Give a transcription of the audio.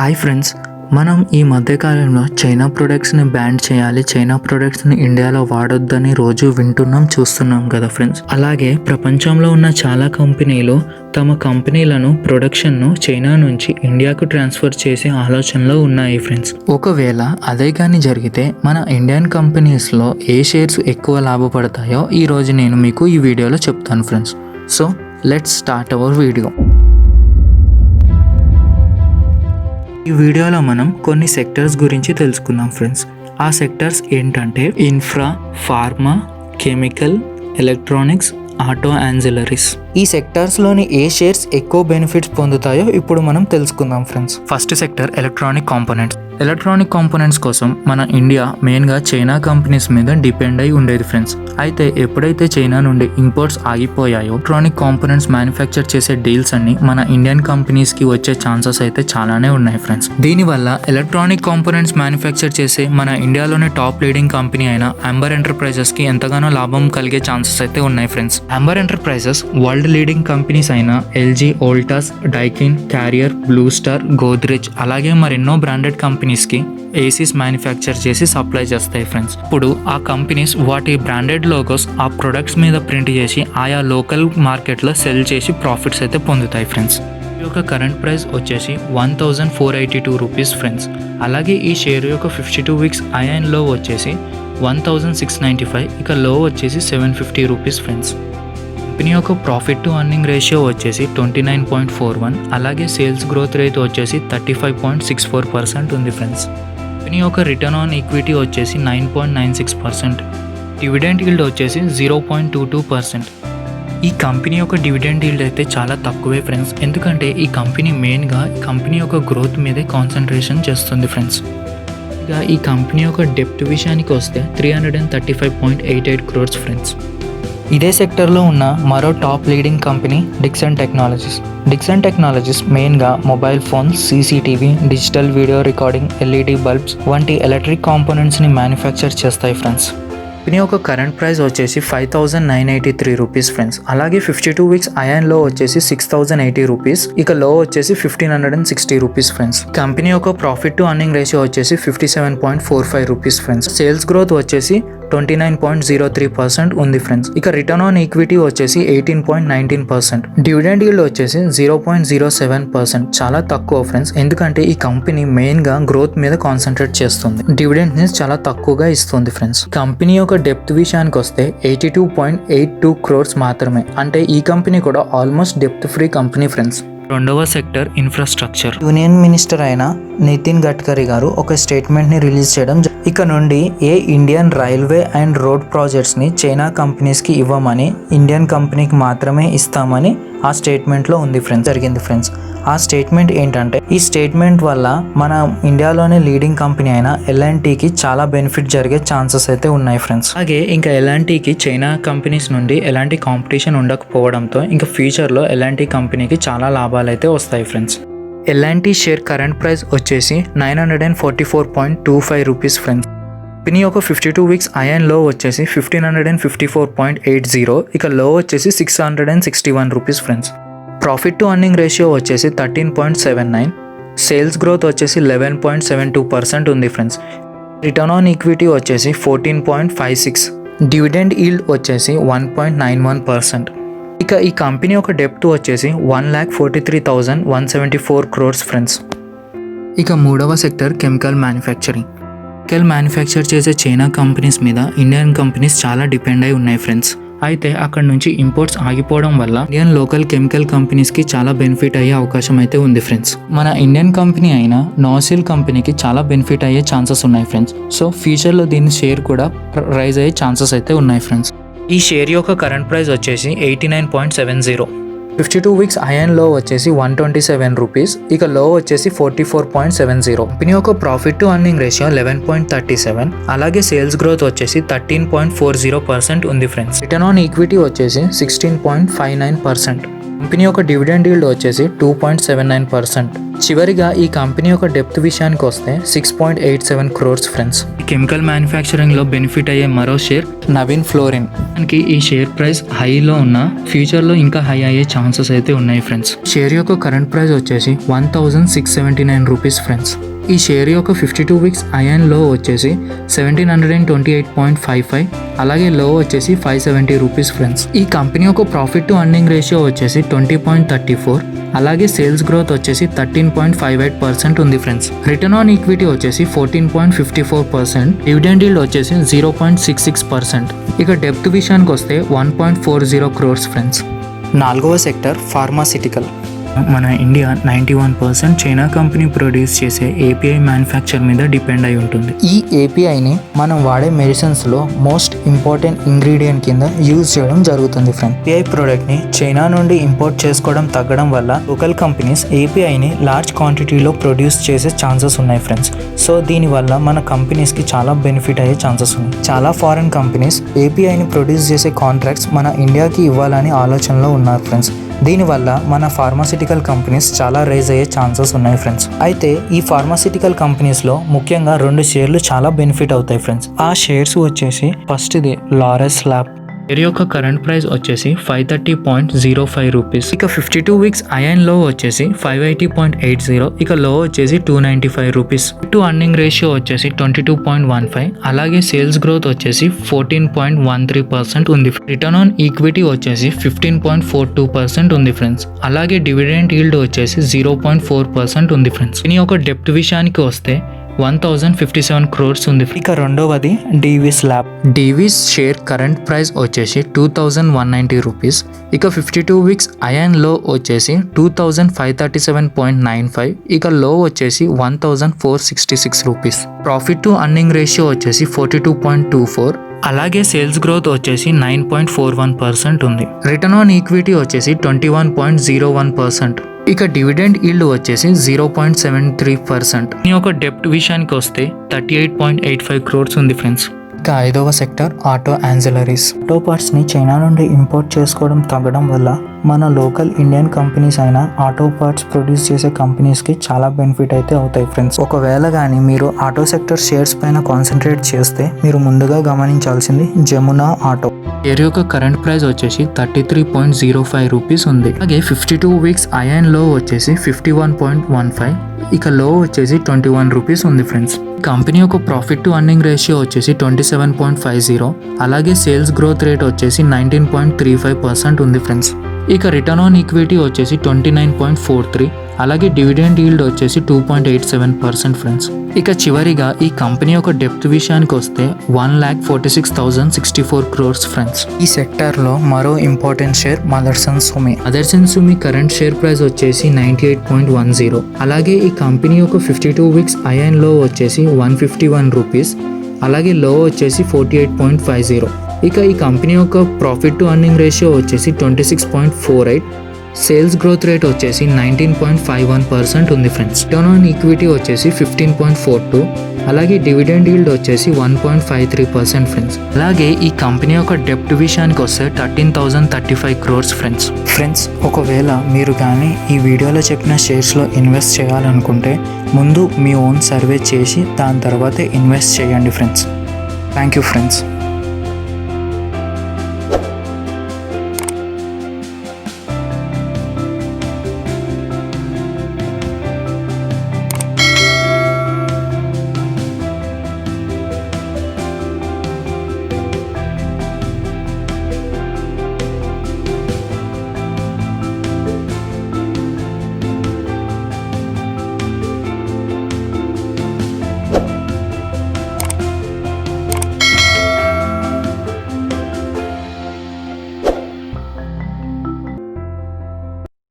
Hi friends, మనం ఈ మధ్యకాలంలో చైనా ప్రొడక్ట్స్ని బ్యాన్ చేయాలి, చైనా ప్రొడక్ట్స్ని ఇండియాలో వాడొద్దని రోజు వింటున్నాం, చూస్తున్నాం కదా ఫ్రెండ్స్. అలాగే ప్రపంచంలో ఉన్న చాలా కంపెనీలు తమ కంపెనీలను ప్రొడక్షన్ను చైనా నుంచి ఇండియాకు ట్రాన్స్ఫర్ చేసే ఆలోచనలో ఉన్నాయి ఫ్రెండ్స్. ఒకవేళ అదే కానీ జరిగితే మన ఇండియన్ కంపెనీస్లో ఏ షేర్స్ ఎక్కువ లాభపడతాయో ఈరోజు నేను మీకు ఈ వీడియోలో చెప్తాను friends. So let's start our video. ఈ వీడియోలో మనం కొన్ని సెక్టర్స్ గురించి తెలుసుకుందాం ఫ్రెండ్స్. ఆ సెక్టర్స్ ఏంటంటే infra, pharma, chemical, electronics, auto ancillaries. ఈ సెక్టార్స్లోని ఏ షేర్స్ ఎక్కువ బెనిఫిట్స్ పొందుతాయో ఇప్పుడు మనం తెలుసుకుందాం friends. First sector electronic components. Electronic components కోసం మన ఇండియా మెయిన్గా చైనా కంపెనీస్ మీద డిపెండ్ అయి ఉండేది ఫ్రెండ్స్. అయితే ఎప్పుడైతే చైనా నుండి ఇంపోర్ట్స్ ఆగిపోయాయో ఎలక్ట్రానిక్ కాంపోనెంట్స్ మ్యానుఫ్యాక్చర్ చేసే డీల్స్ అన్ని మన ఇండియన్ కంపెనీస్కి వచ్చే ఛాన్సెస్ అయితే చాలానే ఉన్నాయి ఫ్రెండ్స్. దీనివల్ల ఎలక్ట్రానిక్ కాంపోనెంట్స్ మ్యానుఫ్యాక్చర్ చేసే మన ఇండియాలోనే టాప్ లీడింగ్ కంపెనీ అయిన అంబర్ ఎంటర్ప్రైజెస్కి ఎంతగానో లాభం కలిగే ఛాన్సెస్ అయితే ఉన్నాయి friends. Amber enterprises world leading companies అయిన LG, Voltas, Daikin, Carrier, Blue Star, Godrej అలాగే మరెన్నో బ్రాండెడ్ కంపెనీస్కి ఏసీస్ మ్యానుఫ్యాక్చర్ చేసి సప్లై చేస్తాయి ఫ్రెండ్స్. ఇప్పుడు ఆ కంపెనీస్ వాటి బ్రాండెడ్ లోగోస్ ఆ ప్రొడక్ట్స్ మీద ప్రింట్ చేసి ఆయా లోకల్ మార్కెట్లో సెల్ చేసి ప్రాఫిట్స్ అయితే పొందుతాయి ఫ్రెండ్స్. ఈ యొక్క కరెంట్ ప్రైస్ వచ్చేసి 1482 రూపీస్ ఫ్రెండ్స్. అలాగే ఈ షేర్ యొక్క 52 వీక్స్ ఐఎన్లో వచ్చేసి 1695, ఇక లో వచ్చేసి 750 రూపీస్ ఫ్రెండ్స్. కంపెనీ యొక్క ప్రాఫిట్ టు అర్నింగ్ రేషియో వచ్చేసి 29.41, అలాగే సేల్స్ గ్రోత్ రేట్ వచ్చేసి 35.64% ఉంది ఫ్రెండ్స్. కంపెనీ యొక్క రిటర్న్ ఆన్ ఈక్విటీ వచ్చేసి 9.96%, డివిడెండ్ ఈల్డ్ వచ్చేసి 0.22%. ఈ కంపెనీ యొక్క డివిడెండ్ ఈల్డ్ అయితే చాలా తక్కువే ఫ్రెండ్స్, ఎందుకంటే ఈ కంపెనీ మెయిన్గా కంపెనీ యొక్క గ్రోత్ మీదే కాన్సన్ట్రేషన్ చేస్తుంది ఫ్రెండ్స్. ఇక ఈ కంపెనీ యొక్క డెప్ట్ విషయానికి వస్తే 335.88 crores ఫ్రెండ్స్. ఇదే సెక్టర్లో ఉన్న మరో top leading company Dixon technologies. Dixon technologies మెయిన్గా mobile phones, CCTV, digital video recording, LED bulbs వంటి ఎలక్ట్రిక్ కాంపోనెంట్స్ని మ్యానుఫ్యాక్చర్ చేస్తాయి ఫ్రెండ్స్. కంపెనీ యొక్క కరెంట్ ప్రైస్ వచ్చేసి 5983 రూపీస్ ఫ్రెండ్స్. అలాగే 52 వీక్స్ ఐఎన్లో వచ్చేసి 6080 రూపీస్, ఇక లో వచ్చేసి 1560 రూపీస్ ఫ్రెండ్స్. కంపెనీ యొక్క ప్రాఫిట్ టు అర్నింగ్ రేషియో వచ్చేసి 57.45 రూపీస్ ఫ్రెండ్స్. సేల్స్ గ్రోత్ వచ్చేసి 29.03% ఉంది ఫ్రెండ్స్. ఇక రిటర్న్ ఆన్ ఈక్విటీ వచ్చేసి 18.19%, డివిడెండ్ ఈల్డ్ వచ్చేసి 0.07%. చాలా తక్కువ ఫ్రెండ్స్, ఎందుకంటే ఈ కంపెనీ మెయిన్గా గ్రోత్ మీద కాన్సన్ట్రేట్ చేస్తుంది, డివిడెండ్ ని చాలా తక్కువగా ఇస్తుంది ఫ్రెండ్స్. కంపెనీ యొక్క డెప్త్ విషయానికి వస్తే 82.82 crores మాత్రమే, అంటే ఈ కంపెనీ కూడా almost depth free company friends. రెండవ సెక్టర్ ఇన్ఫ్రాస్ట్రక్చర్. యూనియన్ మినిస్టర్ అయిన నితిన్ గడ్కరీ గారు ఒక స్టేట్మెంట్ని రిలీజ్ చేయడం, ఇక నుండి ఏ ఇండియన్ రైల్వే అండ్ రోడ్ ప్రాజెక్ట్స్ని చైనా కంపెనీస్కి ఇవ్వమని ఇండియన్ కంపెనీకి మాత్రమే ఇస్తామని ఆ స్టేట్మెంట్లో ఉంది ఫ్రెండ్స్, జరిగింది ఫ్రెండ్స్. ఆ స్టేట్మెంట్ ఏంటంటే, ఈ స్టేట్మెంట్ వల్ల మన ఇండియాలోనే లీడింగ్ కంపెనీ అయిన ఎల్ఎన్టీకి చాలా బెనిఫిట్ జరిగే ఛాన్సెస్ అయితే ఉన్నాయి ఫ్రెండ్స్. అలాగే ఇంకా ఎల్ఎన్టీకి చైనా కంపెనీస్ నుండి ఎలాంటి కాంపిటీషన్ ఉండకపోవడంతో ఇంకా ఫ్యూచర్లో ఎల్ఎన్టీ కంపెనీకి చాలా లాభాలు అయితే వస్తాయి friends. L&T share current price వచ్చేసి 944.25 రూపీస్ ఫ్రెండ్స్. కంపెనీ యొక్క 52 వీక్స్ ఐఎన్లో వచ్చేసి 1554.80, ఇక లో వచ్చేసి 661 rupees friends. Profit to earning ratio వచ్చేసి 13.79, సేల్స్ గ్రోత్ వచ్చేసి 11.72% ఉంది ఫ్రెండ్స్. రిటర్న్ ఆన్ ఈక్విటీ వచ్చేసి 14.56, డివిడెండ్ ఈల్డ్ వచ్చేసి 1.91%. ఇక ఈ కంపెనీ యొక్క డెప్ట్ వచ్చేసి 1,43,174 crores ఫ్రెండ్స్. ఇక మూడవ sector chemical manufacturing. Chemical manufacture చేసే చైనా కంపెనీస్ మీద ఇండియన్ కంపెనీస్ చాలా డిపెండ్ అయి ఉన్నాయి ఫ్రెండ్స్. అయితే అక్కడ నుంచి ఇంపోర్ట్స్ ఆగిపోవడం వల్ల ఇండియన్ లోకల్ కెమికల్ కంపెనీస్కి చాలా బెనిఫిట్ అయ్యే అవకాశం అయితే ఉంది ఫ్రెండ్స్. మన ఇండియన్ కంపెనీ అయిన నాసిల్ కంపెనీకి చాలా బెనిఫిట్ అయ్యే ఛాన్సెస్ ఉన్నాయి ఫ్రెండ్స్. సో ఫ్యూచర్లో దీని షేర్ కూడా రైజ్ అయ్యే ఛాన్సెస్ అయితే ఉన్నాయి ఫ్రెండ్స్. ఈ షేర్ యొక్క కరెంట్ ప్రైస్ వచ్చేసి 89.70, 52 వీక్స్ ఐఎన్లో వచ్చేసి 127 రూపీస్, ఇక లో వచ్చేసి 44.70. కంపెనీ యొక్క ప్రాఫిట్ టు అర్నింగ్ రేషియో 11.37, అలాగే సేల్స్ గ్రోత్ వచ్చేసి 13.40% ఉంది ఫ్రెండ్స్. రిటర్న్ ఆన్ ఈక్విటీ వచ్చేసి 16.59%. కంపెనీ యొక్క డివిడెండ్ ఈల్డ్ వచ్చేసి 2.79%. చివరిగా ఈ కంపెనీ యొక్క డెప్త్ విషయానికి వస్తే 6.87 crores ఫ్రెండ్స్. కెమికల్ మ్యానుఫ్యాక్చరింగ్ లో బెనిఫిట్ అయ్యే మరో షేర్ నవీన్ ఫ్లోరిన్. మనకి ఈ షేర్ ప్రైస్ హైలో ఉన్న ఫ్యూచర్ లో ఇంకా హై అయ్యే ఛాన్సెస్ అయితే ఉన్నాయి ఫ్రెండ్స్. షేర్ యొక్క కరెంట్ ప్రైస్ వచ్చేసి 1679 రూపీస్ ఫ్రెండ్స్. ఈ షేర్ యొక్క 52 వీక్స్ ఐఎన్ లో వచ్చేసి 1728.55, అలాగే లో వచ్చేసి 570 రూపీస్ ఫ్రెండ్స్. ఈ కంపెనీ యొక్క ప్రాఫిట్ టు అర్నింగ్ రేషియో వచ్చేసి 20.34, అలాగే సేల్స్ గ్రోత్ వచ్చేసి 13.58% ఉంది ఫ్రెండ్స్. రిటర్న్ ఆన్ ఈక్విటీ వచ్చేసి 14.54%, డివిడెండ్ ఈల్డ్ వచ్చేసి 0.66%. ఇక డెప్త్ విషయానికి వస్తే 1.40 crores ఫ్రెండ్స్. 4వ సెక్టర్ ఫార్మాసిటికల్. మన ఇండియా 91% చైనా కంపెనీ ప్రొడ్యూస్ చేసే ఏపీఐ మ్యానుఫ్యాక్చర్ మీద డిపెండ్ అయి ఉంటుంది. ఈ ఏపీఐని మనం వాడే మెడిసిన్స్ లో మోస్ట్ ఇంపార్టెంట్ ఇంగ్రీడియంట్ కింద యూజ్ చేయడం జరుగుతుంది ఫ్రెండ్. ఏపీఐ ప్రోడక్ట్ ని చైనా నుండి ఇంపోర్ట్ చేసుకోవడం తగ్గడం వల్ల లోకల్ కంపెనీస్ ఏపీఐని లార్జ్ క్వాంటిటీలో ప్రొడ్యూస్ చేసే ఛాన్సెస్ ఉన్నాయి ఫ్రెండ్స్. సో దీని వల్ల మన కంపెనీస్ కి చాలా బెనిఫిట్ అయ్యే ఛాన్సెస్ ఉన్నాయి. చాలా ఫారెన్ కంపెనీస్ ఏపీఐని ప్రొడ్యూస్ చేసే కాంట్రాక్ట్స్ మన ఇండియాకి ఇవ్వాలని ఆలోచనలో ఉన్నారు ఫ్రెండ్స్. దీనివల్ల మన ఫార్మాసిటికల్ కంపెనీస్ చాలా రైజ్ అయ్యే ఛాన్సెస్ ఉన్నాయి ఫ్రెండ్స్. అయితే ఈ ఫార్మాసిటికల్ కంపెనీస్లో ముఖ్యంగా 2 షేర్లు చాలా బెనిఫిట్ అవుతాయి ఫ్రెండ్స్. ఆ షేర్స్ వచ్చేసి ఫస్ట్ది లారెస్ ల్యాబ్. షేర్ యొక్క కరెంట్ ప్రైస్ వచ్చేసి 530.05 రూపీస్. ఇక 52 వీక్స్ ఐఎన్ లో వచ్చేసి 580.80, ఇక లో వచ్చేసి 295 రూపీస్. టు అర్నింగ్ రేషియో వచ్చేసి 22.15, అలాగే సేల్స్ గ్రోత్ వచ్చేసి 14.13% ఉంది. రిటర్న్ ఆన్ ఈక్విటీ వచ్చేసి 15.42% ఉంది ఫ్రెండ్స్. అలాగే డివిడెండ్ ఈల్డ్ వచ్చేసి 0.4% ఉంది ఫ్రెండ్స్. దీని యొక్క డెప్త్ విషయానికి వస్తే 1057 crores ఉంది. ఇక రెండవది డీవీస్ ల్యాబ్. డీవీస్ షేర్ కరెంట్ ప్రైస్ వచ్చేసి 2190 రూపీస్. ఇక 52 వీక్స్ ఐఎన్ లో వచ్చేసి 2537.95, ఇక లో వచ్చేసి 1466 rupees. Profit to earning ratio వచ్చేసి 42.24, అలాగే సేల్స్ గ్రోత్ వచ్చేసి 9.41% ఉంది. రిటర్న్ ఆన్ ఈక్విటీ వచ్చేసి 21.01%. ఇక డివిడెండ్ ఈల్డ్ వచ్చేసి 0.73%. ఈ యొక్క డెప్ట్ విషయానికి వస్తే 38.85 crores ఉంది ఫ్రెండ్స్. ఇక 5వ sector auto ancillaries. Auto parts ని చైనా నుండి ఇంపోర్ట్ చేసుకోవడం తగ్గడం వల్ల మన లోకల్ ఇండియన్ కంపెనీస్ అయినా ఆటో పార్ట్స్ ప్రొడ్యూస్ చేసే కంపెనీస్ కి చాలా బెనిఫిట్ అయితే అవుతాయి ఫ్రెండ్స్. ఒకవేళ కానీ మీరు ఆటో సెక్టర్ షేర్స్ పైన కాన్సన్ట్రేట్ చేస్తే మీరు ముందుగా గమనించాల్సింది జమునా ఆటో. షేర్ యొక్క కరెంట్ ప్రైస్ వచ్చేసి 33.05 రూపీస్ ఉంది. అలాగే 52 వీక్స్ ఐఎన్ లో వచ్చేసి 51.15, ఇక లో వచ్చేసి 21 రూపీస్ ఉంది ఫ్రెండ్స్. కంపెనీ యొక్క ప్రాఫిట్ టు అర్నింగ్ రేషియో వచ్చేసి 27.50, అలాగే సేల్స్ గ్రోత్ రేట్ వచ్చేసి 19.35% ఉంది ఫ్రెండ్స్. ఇక రిటర్న్ ఆన్ ఈక్విటీ వచ్చేసి 29.43, అలాగే డివిడెండ్ ఈల్డ్ వచ్చేసి 2.87% ఫ్రెండ్స్. ఇక చివరిగా ఈ కంపెనీ యొక్క డెప్త్ విషయానికి వస్తే 1,46,064 crores ఫ్రెండ్స్. ఈ సెక్టర్ లో మరో ఇంపార్టెంట్ షేర్ మదర్సన్ సుమి. మదర్సన్ సుమి కరెంట్ షేర్ ప్రైస్ వచ్చేసి 98.10, అలాగే ఈ కంపెనీ యొక్క 52 వీక్స్ ఐఎన్ లో వచ్చేసి 151 రూపీస్, అలాగే లో వచ్చేసి 48.50. ఇక ఈ కంపెనీ యొక్క ప్రాఫిట్ టు అర్నింగ్ రేషియో వచ్చేసి 26.48, సేల్స్ గ్రోత్ రేట్ వచ్చేసి 19.51% ఉంది ఫ్రెండ్స్. రిటర్న్ ఆన్ ఈక్విటీ వచ్చేసి 15.42, అలాగే డివిడెండ్ ఈల్డ్ వచ్చేసి 1.53% ఫ్రెండ్స్. అలాగే ఈ కంపెనీ యొక్క డెప్ట్ విషయానికి వస్తే 13,035 crores ఫ్రెండ్స్. ఒకవేళ మీరు కానీ ఈ వీడియోలో చెప్పిన షేర్స్లో ఇన్వెస్ట్ చేయాలనుకుంటే ముందు మీ ఓన్ సర్వే చేసి దాని తర్వాతే ఇన్వెస్ట్ చేయండి ఫ్రెండ్స్. Thank you friends.